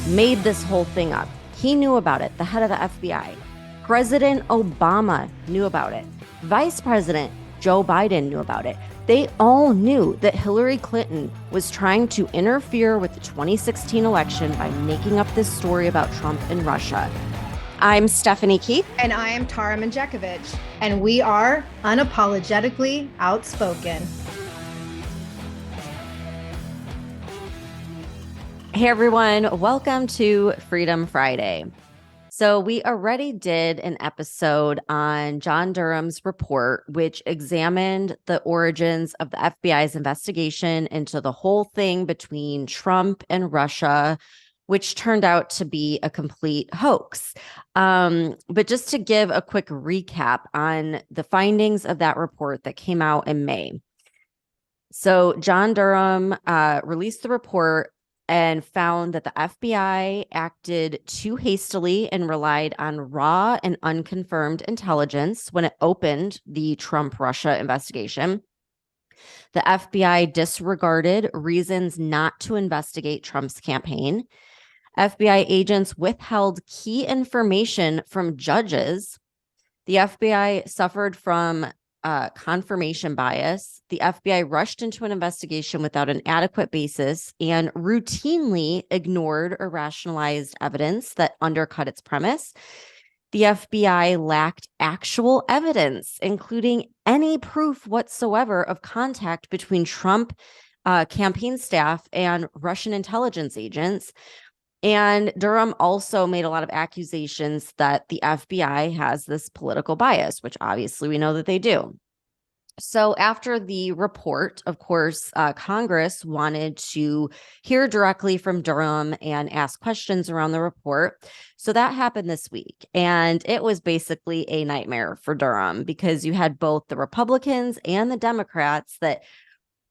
made this whole thing up. He knew about it, the head of the FBI. President Obama knew about it. Vice President Joe Biden knew about it. They all knew that Hillary Clinton was trying to interfere with the 2016 election by making up this story about Trump and Russia. I'm Stephanie Keith. And I am Tara Manjakovich. And we are unapologetically outspoken. Hey everyone, welcome to Freedom Friday. So we already did an episode on John Durham's report, which examined the origins of the FBI's investigation into the whole thing between Trump and Russia, which turned out to be a complete hoax. But just to give a quick recap on the findings of that report that came out in May. So John Durham released the report and found that the FBI acted too hastily and relied on raw and unconfirmed intelligence when it opened the Trump-Russia investigation. The FBI disregarded reasons not to investigate Trump's campaign. FBI agents withheld key information from judges. The FBI suffered from confirmation bias. The FBI rushed into an investigation without an adequate basis and routinely ignored or rationalized evidence that undercut its premise. The FBI lacked actual evidence, including any proof whatsoever of contact between Trump campaign staff and Russian intelligence agents. And Durham also made a lot of accusations that the FBI has this political bias, which obviously we know that they do. So after the report, of course, Congress wanted to hear directly from Durham and ask questions around the report. So that happened this week. And it was basically a nightmare for Durham because you had both the Republicans and the Democrats that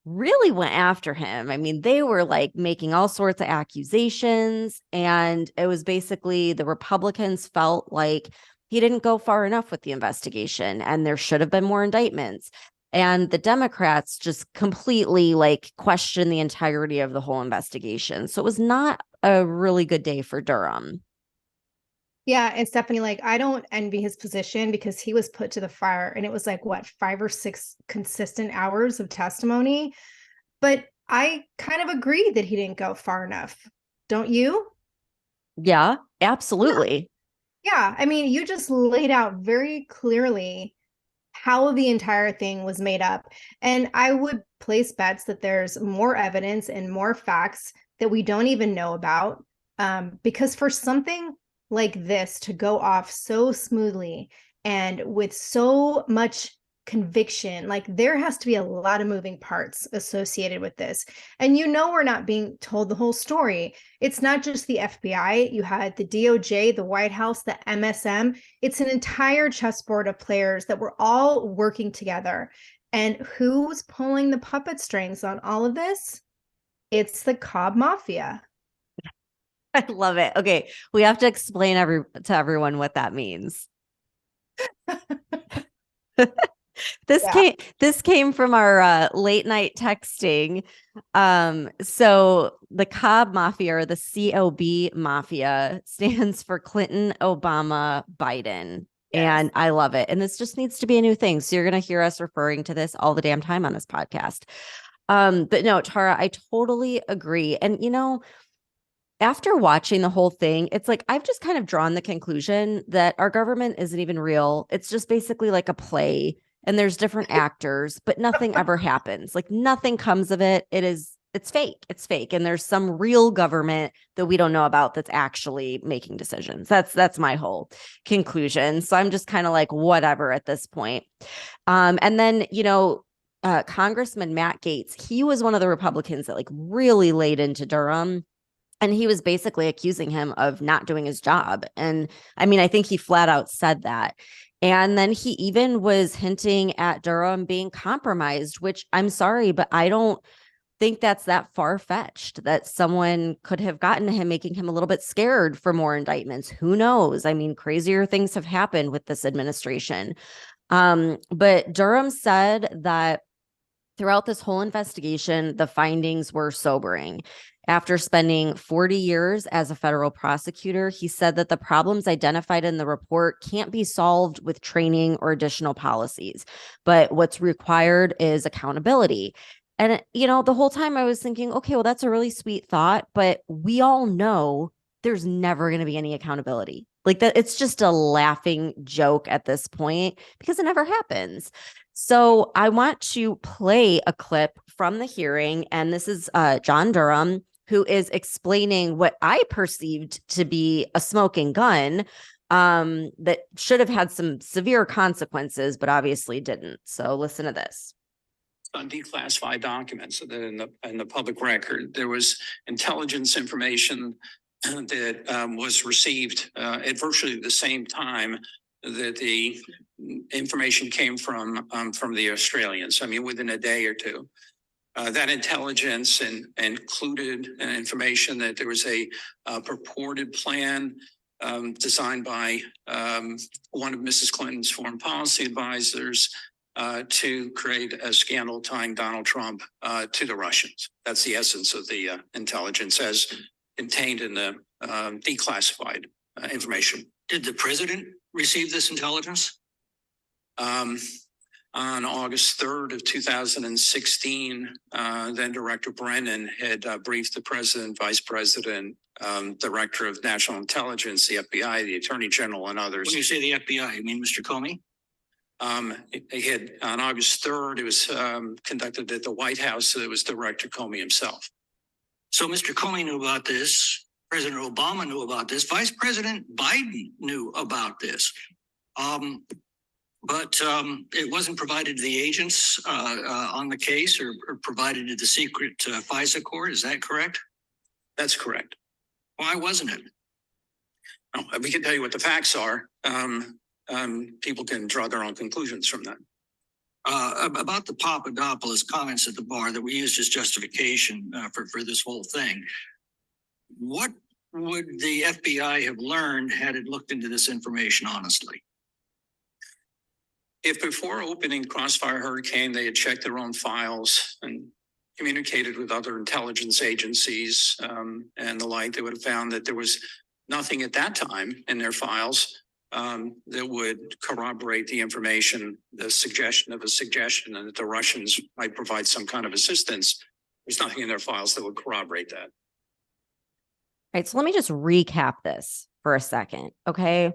really went after him. I mean, they were like making all sorts of accusations, and it was basically the Republicans felt like he didn't go far enough with the investigation and there should have been more indictments. And the Democrats just completely like questioned the entirety of the whole investigation. So it was not a really good day for Durham. Yeah, and Stephanie, like, I don't envy his position because he was put to the fire and it was like, what, 5 or 6 consistent hours of testimony? But I kind of agree that he didn't go far enough. Don't you? Yeah, absolutely. Yeah, I mean, you just laid out very clearly how the entire thing was made up. And I would place bets that there's more evidence and more facts that we don't even know about. Because for something like this to go off so smoothly and with so much conviction, like there has to be a lot of moving parts associated with this. And we're not being told the whole story. It's not just the FBI. You had the DOJ, the White House, the MSM. It's an entire chessboard of players that were all working together. And who's pulling the puppet strings on all of this? It's the Cobb Mafia. I love it. Okay, we have to explain to everyone what that means. This came from our late night texting. So the Cobb Mafia, or the COB Mafia, stands for Clinton, Obama, Biden. Yes. And I love it. And this just needs to be a new thing. So you're going to hear us referring to this all the damn time on this podcast. But no, Tara, I totally agree. And after watching the whole thing, it's like I've just kind of drawn the conclusion that our government isn't even real. It's just basically like a play, and there's different actors, but nothing ever happens. Like nothing comes of it. It's fake. It's fake. And there's some real government that we don't know about that's actually making decisions. That's my whole conclusion. So I'm just kind of like, whatever at this point. And then, Congressman Matt Gaetz, he was one of the Republicans that like really laid into Durham. And he was basically accusing him of not doing his job. And I mean, I think he flat out said that. And then he even was hinting at Durham being compromised, which I'm sorry, but I don't think that's that far-fetched that someone could have gotten to him, making him a little bit scared for more indictments. Who knows? I mean, crazier things have happened with this administration. But Durham said that throughout this whole investigation, the findings were sobering. After spending 40 years as a federal prosecutor, he said that the problems identified in the report can't be solved with training or additional policies, but what's required is accountability. And, the whole time I was thinking, okay, well, that's a really sweet thought, but we all know there's never going to be any accountability. Like that, it's just a laughing joke at this point because it never happens. So I want to play a clip from the hearing, and this is John Durham, who is explaining what I perceived to be a smoking gun that should have had some severe consequences, but obviously didn't. So listen to this. On declassified documents that in the public record, there was intelligence information that was received at virtually the same time that the information came from the Australians. I mean, within a day or two. That intelligence included information that there was a purported plan designed by one of Mrs. Clinton's foreign policy advisors to create a scandal tying Donald Trump to the Russians. That's the essence of the intelligence as contained in the declassified information. Did the president receive this intelligence? On August 3rd of 2016, then Director Brennan had briefed the president, vice president, director of national intelligence, the FBI, the attorney general, and others. When you say the FBI, you mean Mr. Comey? He had on August 3rd, it was conducted at the White House. So it was Director Comey himself. So Mr. Comey knew about this. President Obama knew about this. Vice President Biden knew about this. But it wasn't provided to the agents on the case or provided to the secret FISA court. Is that correct? That's correct. Why wasn't it? Oh, we can tell you what the facts are. People can draw their own conclusions from that. About the Papadopoulos comments at the bar that we used as justification for this whole thing. What would the FBI have learned had it looked into this information honestly? If before opening Crossfire Hurricane, they had checked their own files and communicated with other intelligence agencies and the like, they would have found that there was nothing at that time in their files that would corroborate the information, the suggestion of a suggestion that the Russians might provide some kind of assistance. There's nothing in their files that would corroborate that. All right, so let me just recap this for a second, okay?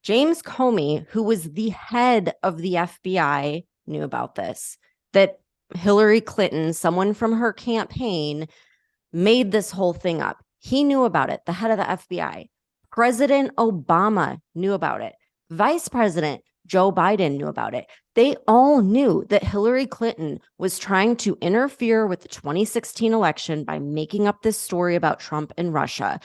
James Comey, who was the head of the FBI, knew about this, that Hillary Clinton, someone from her campaign, made this whole thing up. He knew about it, the head of the FBI. President Obama knew about it. Vice President Joe Biden knew about it. They all knew that Hillary Clinton was trying to interfere with the 2016 election by making up this story about Trump and Russia.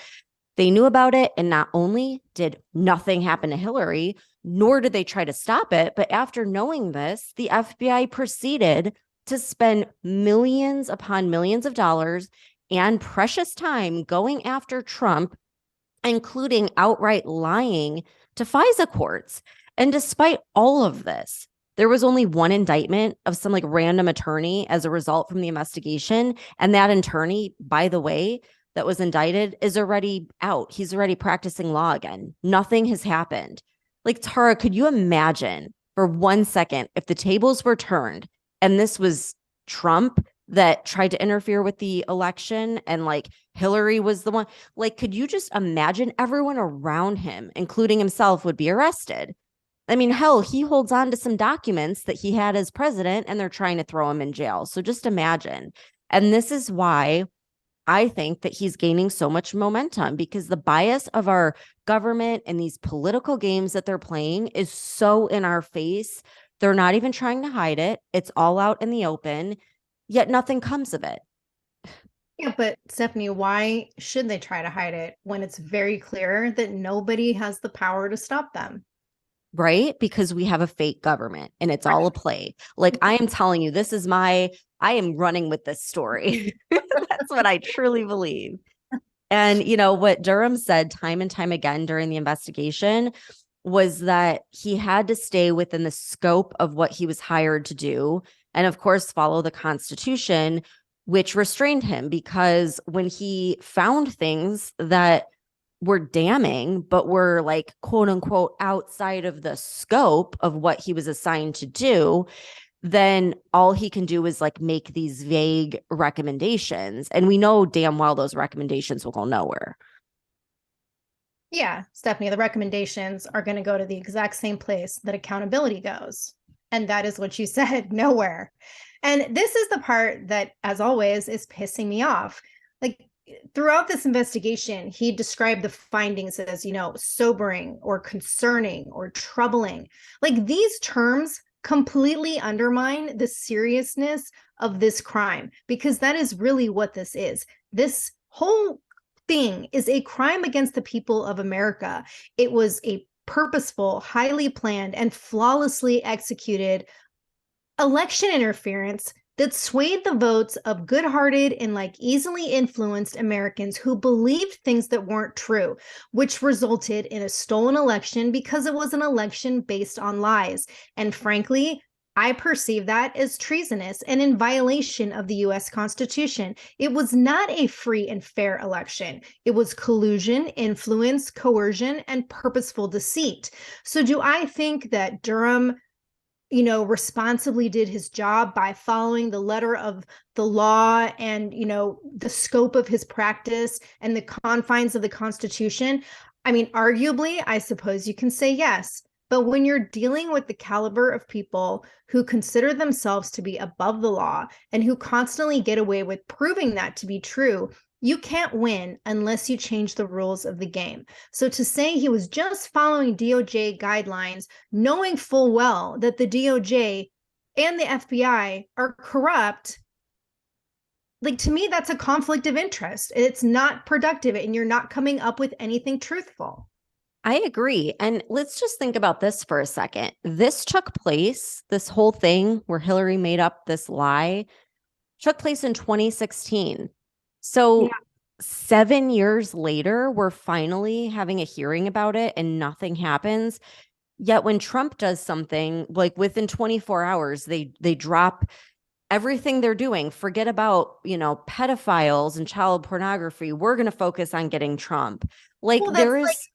They knew about it, and not only did nothing happen to Hillary, nor did they try to stop it, but after knowing this, the FBI proceeded to spend millions upon millions of dollars and precious time going after Trump, including outright lying to FISA courts. And despite all of this, there was only one indictment of some random attorney as a result from the investigation. And that attorney, by the way, that was indicted is already out. He's already practicing law again. Nothing has happened. Tara, could you imagine for 1 second if the tables were turned and this was Trump that tried to interfere with the election and Hillary was the one? Could you just imagine everyone around him, including himself, would be arrested? I mean, hell, he holds on to some documents that he had as president and they're trying to throw him in jail. So just imagine. And this is why I think that he's gaining so much momentum, because the bias of our government and these political games that they're playing is so in our face. They're not even trying to hide it. It's all out in the open, yet nothing comes of it. Yeah, but Stephanie, why should they try to hide it when it's very clear that nobody has the power to stop them? Right? Because we have a fake government and it's all a play. I am telling you, I am running with this story. That's what I truly believe. And what Durham said time and time again during the investigation was that he had to stay within the scope of what he was hired to do. And of course, follow the Constitution, which restrained him because when he found things that were damning, but were like, quote unquote, outside of the scope of what he was assigned to do, then all he can do is like make these vague recommendations. And we know damn well those recommendations will go nowhere. Yeah, Stephanie, the recommendations are going to go to the exact same place that accountability goes. And that is what you said, nowhere. And this is the part that, as always, is pissing me off. Like, throughout this investigation, he described the findings as, sobering or concerning or troubling. Like, these terms completely undermine the seriousness of this crime, because that is really what this is. This whole thing is a crime against the people of America. It was a purposeful, highly planned, and flawlessly executed election interference that swayed the votes of good-hearted and easily influenced Americans who believed things that weren't true, which resulted in a stolen election because it was an election based on lies. And frankly, I perceive that as treasonous and in violation of the US Constitution. It was not a free and fair election. It was collusion, influence, coercion, and purposeful deceit. So do I think that Durham responsibly did his job by following the letter of the law and, the scope of his practice and the confines of the Constitution? I mean, arguably, I suppose you can say yes. But when you're dealing with the caliber of people who consider themselves to be above the law and who constantly get away with proving that to be true, you can't win unless you change the rules of the game. So to say he was just following DOJ guidelines, knowing full well that the DOJ and the FBI are corrupt, to me, that's a conflict of interest. It's not productive, and you're not coming up with anything truthful. I agree. And let's just think about this for a second. This took place, this whole thing where Hillary made up this lie, took place in 2016. So 7 years later, we're finally having a hearing about it and nothing happens. Yet when Trump does something, within 24 hours, they drop everything they're doing. Forget about, pedophiles and child pornography. We're going to focus on getting Trump. There is...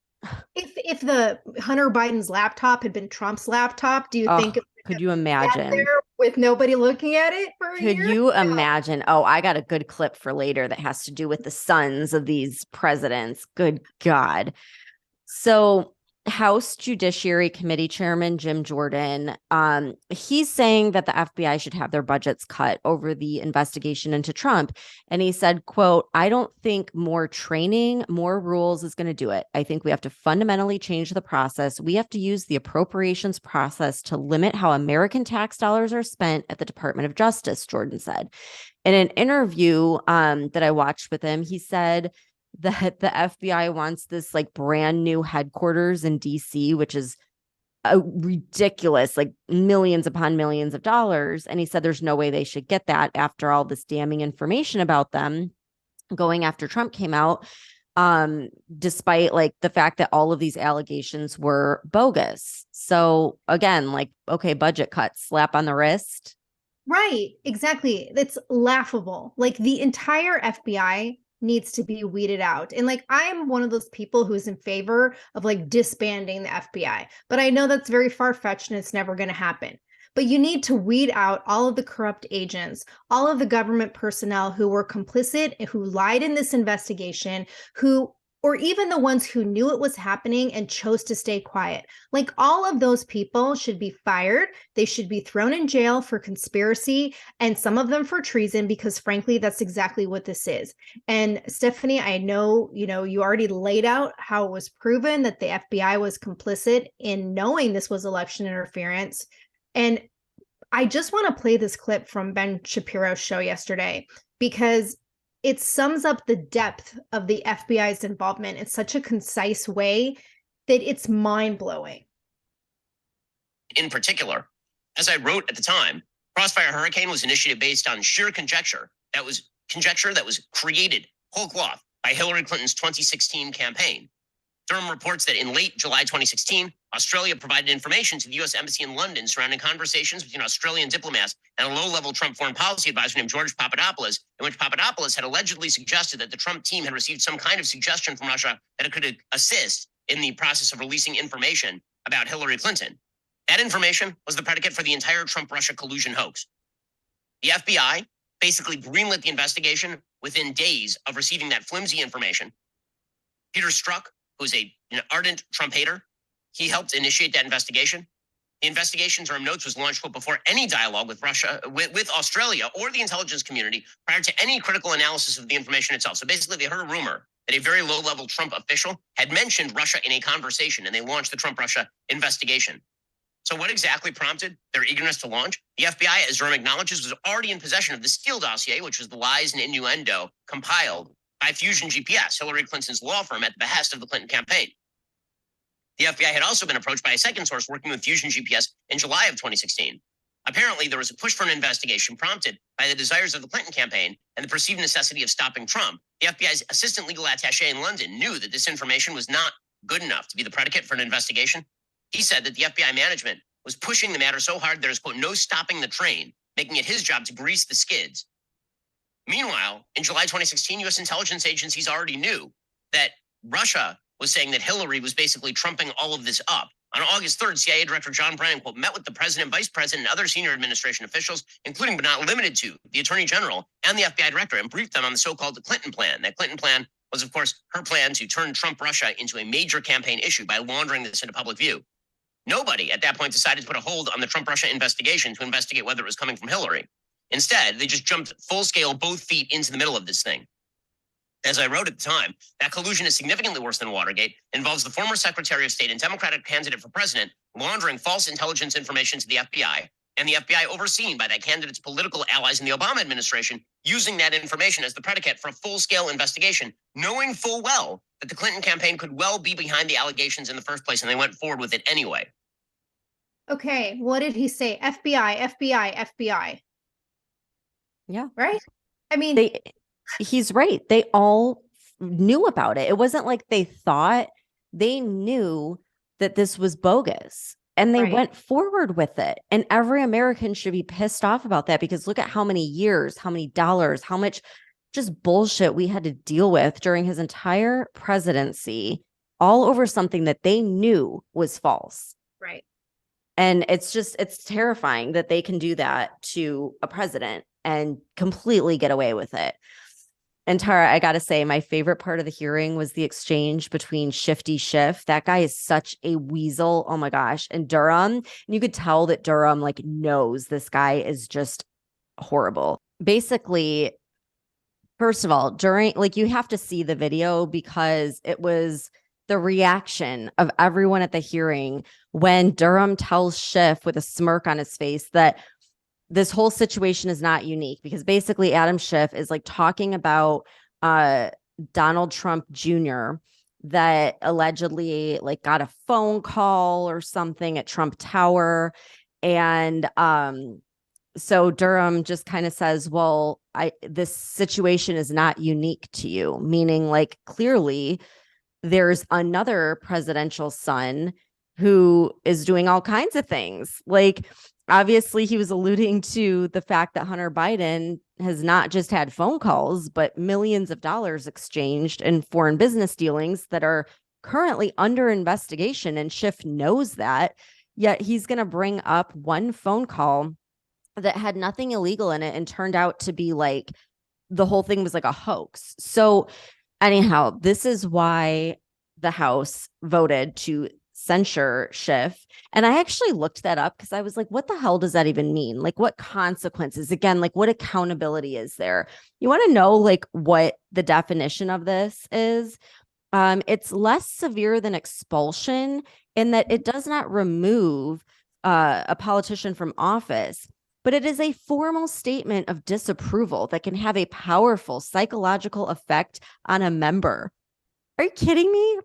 If the Hunter Biden's laptop had been Trump's laptop, do you think could you imagine there with nobody looking at it for a year? Could you imagine? Oh, I got a good clip for later that has to do with the sons of these presidents. Good God. So House Judiciary Committee Chairman Jim Jordan, he's saying that the FBI should have their budgets cut over the investigation into Trump. And he said, quote, "I don't think more training, more rules is going to do it. I think we have to fundamentally change the process. We have to use the appropriations process to limit how American tax dollars are spent at the Department of Justice," Jordan said. In an interview that I watched with him, he said that the FBI wants this brand new headquarters in DC, which is a ridiculous, millions upon millions of dollars. And he said there's no way they should get that after all this damning information about them going after Trump came out, despite the fact that all of these allegations were bogus. So again, okay, budget cuts, slap on the wrist. Right, exactly. It's laughable. The entire FBI needs to be weeded out. And I'm one of those people who's in favor of disbanding the FBI, but I know that's very far-fetched and it's never going to happen. But you need to weed out all of the corrupt agents, all of the government personnel who were complicit, who lied in this investigation, or even the ones who knew it was happening and chose to stay quiet. All of those people should be fired. They should be thrown in jail for conspiracy, and some of them for treason, because frankly, that's exactly what this is. And Stephanie, I know, you already laid out how it was proven that the FBI was complicit in knowing this was election interference. And I just want to play this clip from Ben Shapiro's show yesterday, because it sums up the depth of the FBI's involvement in such a concise way that it's mind-blowing. In particular, as I wrote at the time, Crossfire Hurricane was initiated based on sheer conjecture that was created whole cloth by Hillary Clinton's 2016 campaign. Durham reports that in late July 2016, Australia provided information to the U.S. Embassy in London surrounding conversations between Australian diplomats and a low-level Trump foreign policy advisor named George Papadopoulos, in which Papadopoulos had allegedly suggested that the Trump team had received some kind of suggestion from Russia that it could assist in the process of releasing information about Hillary Clinton. That information was the predicate for the entire Trump-Russia collusion hoax. The FBI basically greenlit the investigation within days of receiving that flimsy information. Peter Strzok, who's an ardent Trump hater, he helped initiate that investigation. The investigation, Durham notes, was launched before any dialogue with Russia, with Australia or the intelligence community prior to any critical analysis of the information itself. So basically, they heard a rumor that a very low-level Trump official had mentioned Russia in a conversation, and they launched the Trump-Russia investigation. So what exactly prompted their eagerness to launch? The FBI, as Durham acknowledges, was already in possession of the Steele dossier, which was the lies and innuendo compiled by Fusion GPS, Hillary Clinton's law firm, at the behest of the Clinton campaign. The FBI had also been approached by a second source working with Fusion GPS in July of 2016. Apparently, there was a push for an investigation prompted by the desires of the Clinton campaign and the perceived necessity of stopping Trump. The FBI's assistant legal attaché in London knew that this information was not good enough to be the predicate for an investigation. He said that the FBI management was pushing the matter so hard there is, quote, no stopping the train, making it his job to grease the skids. Meanwhile, in July 2016, U.S. intelligence agencies already knew that Russia was saying that Hillary was basically trumping all of this up. On August 3rd, CIA Director John Brennan, quote, met with the president, vice president, and other senior administration officials, including but not limited to the attorney general and the FBI director, and briefed them on the so-called Clinton plan. That Clinton plan was, of course, her plan to turn Trump-Russia into a major campaign issue by laundering this into public view. Nobody at that point decided to put a hold on the Trump-Russia investigation to investigate whether it was coming from Hillary. Instead, they just jumped full scale, both feet into the middle of this thing. As I wrote at the time, that collusion is significantly worse than Watergate, involves the former Secretary of State and Democratic candidate for president laundering false intelligence information to the FBI, and the FBI overseen by that candidate's political allies in the Obama administration, using that information as the predicate for a full-scale investigation, knowing full well that the Clinton campaign could well be behind the allegations in the first place, and they went forward with it anyway. Okay, what did he say? FBI, FBI, FBI. Yeah. Right? I mean, he's right. They all knew about it. It wasn't like they thought. They knew that this was bogus, and they went forward with it. And every American should be pissed off about that, because look at how many years, how many dollars, how much just bullshit we had to deal with during his entire presidency, all over something that they knew was false. Right. And it's terrifying that they can do that to a president and completely get away with it. And Tara, I got to say, my favorite part of the hearing was the exchange between Shifty Schiff. That guy is such a weasel. Oh my gosh. And Durham. And you could tell that Durham knows this guy is just horrible. Basically, first of all, you have to see the video, because it was the reaction of everyone at the hearing when Durham tells Schiff with a smirk on his face that this whole situation is not unique, because basically Adam Schiff is talking about Donald Trump Jr. that allegedly got a phone call or something at Trump Tower. And so Durham just kind of says, well, this situation is not unique to you, meaning clearly there's another presidential son who is doing all kinds of things. Obviously, he was alluding to the fact that Hunter Biden has not just had phone calls, but millions of dollars exchanged in foreign business dealings that are currently under investigation. And Schiff knows that, yet he's going to bring up one phone call that had nothing illegal in it and turned out to be the whole thing was a hoax. So anyhow, this is why the House voted to censure Schiff. And I actually looked that up, because I was like, what the hell does that even mean? What consequences? Again, what accountability is there? You want to know what the definition of this is? It's less severe than expulsion in that it does not remove a politician from office, but it is a formal statement of disapproval that can have a powerful psychological effect on a member. Are you kidding me?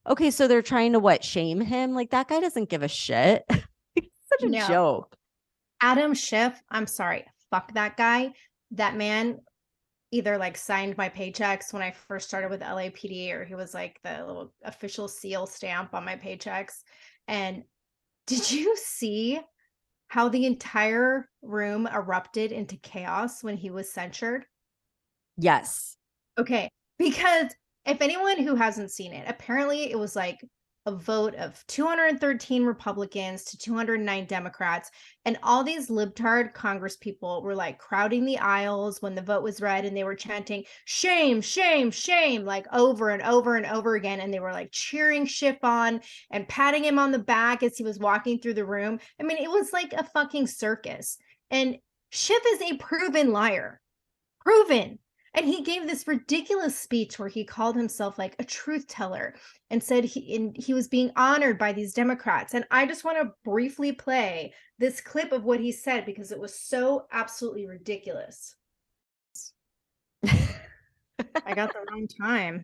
Okay, so they're trying to shame him? That guy doesn't give a shit. It's such a joke. Adam Schiff, I'm sorry, fuck that guy. That man, either like signed my paychecks when I first started with LAPD, or he was like the little official seal stamp on my paychecks. And did you see how the entire room erupted into chaos when he was censured? Yes. Okay, because if anyone who hasn't seen it, apparently it was like a vote of 213 Republicans to 209 Democrats, and all these libtard Congress people were like crowding the aisles when the vote was read, and they were chanting shame, shame, shame, like over and over and over again, and they were like cheering Schiff on and patting him on the back as he was walking through the room. I mean, it was like a fucking circus. And Schiff is a proven liar. Proven. And he gave this ridiculous speech where he called himself like a truth teller and said he was being honored by these Democrats. And I just want to briefly play this clip of what he said because it was so absolutely ridiculous. I got the wrong time.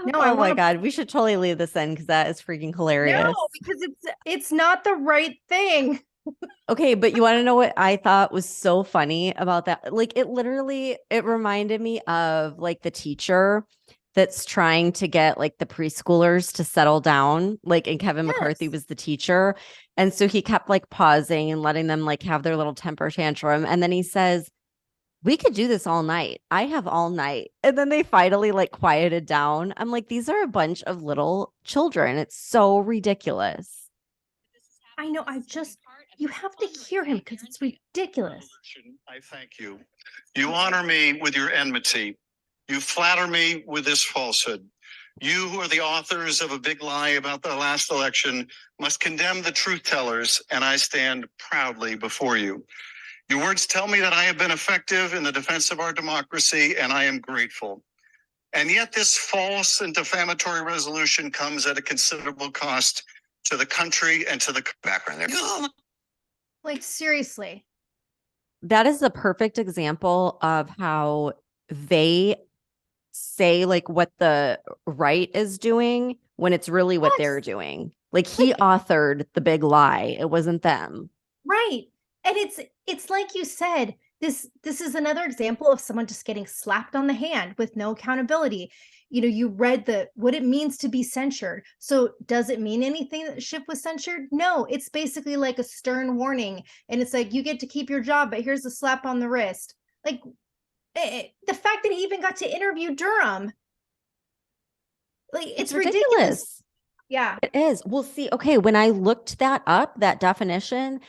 No, Oh my God. We should totally leave this in because that is freaking hilarious. No, because it's not the right thing. Okay, but you want to know what I thought was so funny about that? Like it reminded me of like the teacher that's trying to get like the preschoolers to settle down, like, and Kevin McCarthy was the teacher. And so he kept like pausing and letting them like have their little temper tantrum. And then he says, we could do this all night. I have all night. And then they finally like quieted down. I'm like, these are a bunch of little children. It's so ridiculous. I know. You have to hear him because it's ridiculous. I thank you. You honor me with your enmity. You flatter me with this falsehood. You who are the authors of a big lie about the last election must condemn the truth tellers, and I stand proudly before you. Your words tell me that I have been effective in the defense of our democracy, and I am grateful. And yet this false and defamatory resolution comes at a considerable cost to the country and to the background there. Like, seriously. That is the perfect example of how they say like what the right is doing when it's really what they're doing. Like he authored the big lie. It wasn't them. Right. And it's like you said, this is another example of someone just getting slapped on the hand with no accountability. You know, you read what it means to be censured. So does it mean anything that Schiff was censured? No, it's basically like a stern warning. And it's like, you get to keep your job, but here's a slap on the wrist. Like the fact that he even got to interview Durham. Like it's ridiculous. Yeah. It is. Well, see, okay, when I looked that up, that definition,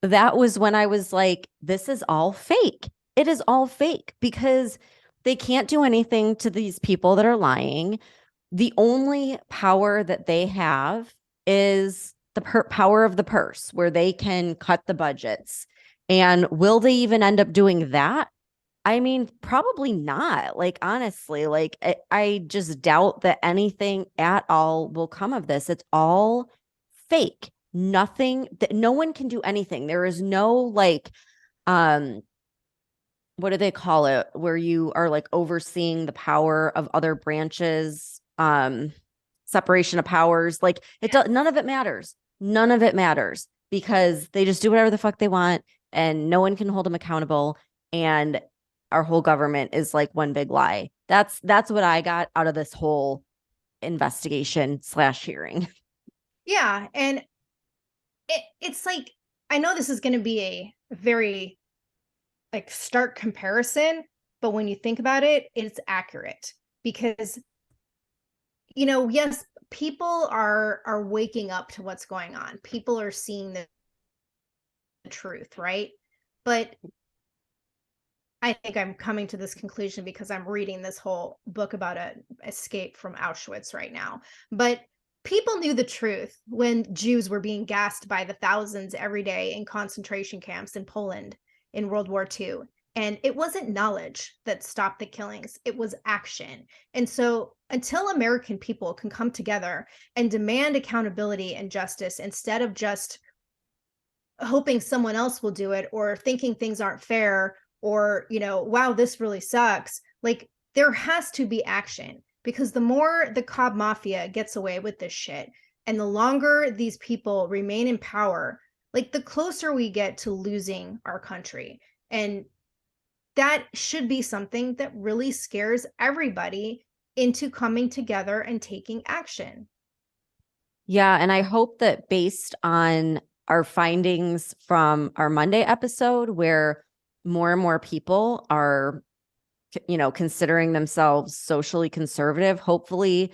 that was when I was like, this is all fake. It is all fake because they can't do anything to these people that are lying. The only power that they have is the power of the purse, where they can cut the budgets. And will they even end up doing that? I mean, probably not. Like, honestly, like I just doubt that anything at all will come of this. It's all fake. Nothing, that no one can do anything. There is no like, what do they call it? Where you are like overseeing the power of other branches, separation of powers. Like it does, none of it matters. None of it matters because they just do whatever the fuck they want and no one can hold them accountable. And our whole government is like one big lie. That's what I got out of this whole investigation / hearing. Yeah. And it's like, I know this is going to be a very like stark comparison, but when you think about it, it's accurate because, you know, yes, people are waking up to what's going on. People are seeing the truth, right? But I think I'm coming to this conclusion because I'm reading this whole book about an escape from Auschwitz right now. But people knew the truth when Jews were being gassed by the thousands every day in concentration camps in Poland in World War II. And it wasn't knowledge that stopped the killings, it was action. And so until American people can come together and demand accountability and justice instead of just hoping someone else will do it or thinking things aren't fair or, you know, wow, this really sucks. Like there has to be action because the more the Cobb Mafia gets away with this shit and the longer these people remain in power, like the closer we get to losing our country. And that should be something that really scares everybody into coming together and taking action. Yeah. And I hope that based on our findings from our Monday episode, where more and more people are, considering themselves socially conservative, hopefully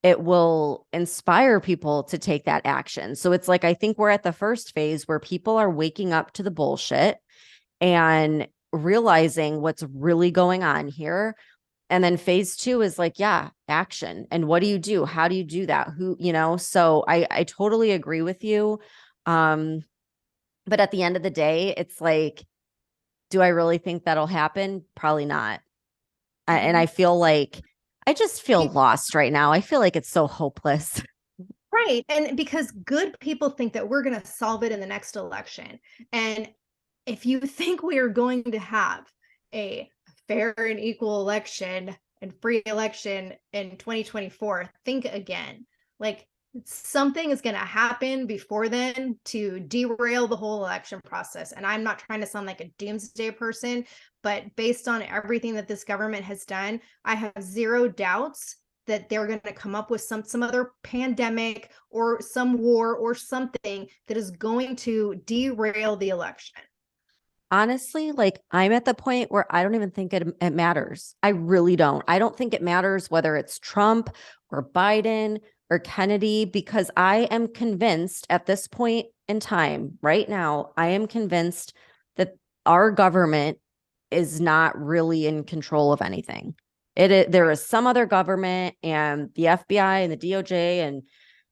it will inspire people to take that action. So it's like, I think we're at the first phase where people are waking up to the bullshit and realizing what's really going on here. And then phase 2 is like, yeah, action. And what do you do? How do you do that? So I totally agree with you. But at the end of the day, it's like, do I really think that'll happen? Probably not. And I feel like I just feel lost right now. I feel like it's so hopeless. Right. And because good people think that we're going to solve it in the next election. And if you think we are going to have a fair and equal election and free election in 2024, think again. Like, something is going to happen before then to derail the whole election process. And I'm not trying to sound like a doomsday person, but based on everything that this government has done, I have zero doubts that they're going to come up with some other pandemic or some war or something that is going to derail the election. Honestly, like, I'm at the point where I don't even think it matters. I really don't. I don't think it matters whether it's Trump or Biden or Kennedy, because I am convinced at this point in time, right now, I am convinced that our government is not really in control of anything. There is some other government, and the FBI and the DOJ and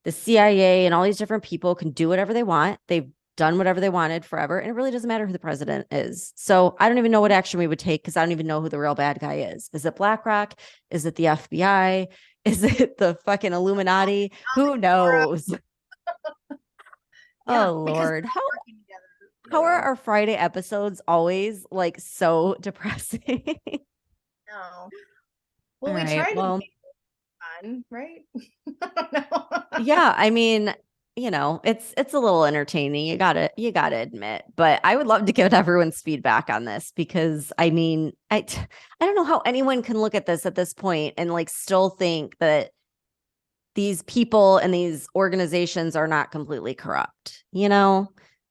the CIA and all these different people can do whatever they want. They've done whatever they wanted forever, and it really doesn't matter who the president is. So I don't even know what action we would take, because I don't even know who the real bad guy is. Is it BlackRock? Is it the FBI? Is it the fucking Illuminati? Who knows? Yeah, Oh Lord. How are our Friday episodes always like so depressing? No. Well, All we right, tried to well, make it fun, right? I don't know. yeah, I mean, it's a little entertaining. You gotta admit, but I would love to get everyone's feedback on this, because I mean, I don't know how anyone can look at this point and like still think that these people and these organizations are not completely corrupt,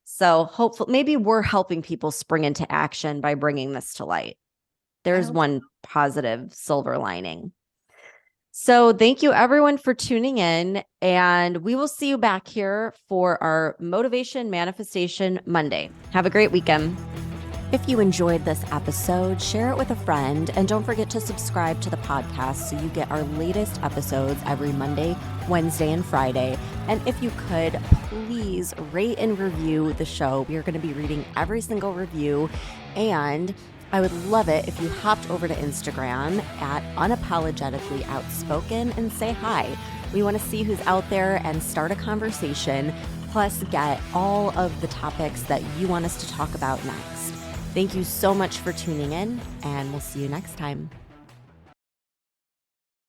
So hopefully, maybe we're helping people spring into action by bringing this to light. There's one positive silver lining. So thank you everyone for tuning in, and we will see you back here for our Motivation Manifestation Monday. Have a great weekend. If you enjoyed this episode, share it with a friend, and don't forget to subscribe to the podcast so you get our latest episodes every Monday, Wednesday, and Friday. And if you could, please rate and review the show. We are going to be reading every single review, and I would love it if you hopped over to Instagram at Unapologetically Outspoken and say hi. We want to see who's out there and start a conversation, plus get all of the topics that you want us to talk about next. Thank you so much for tuning in, and we'll see you next time.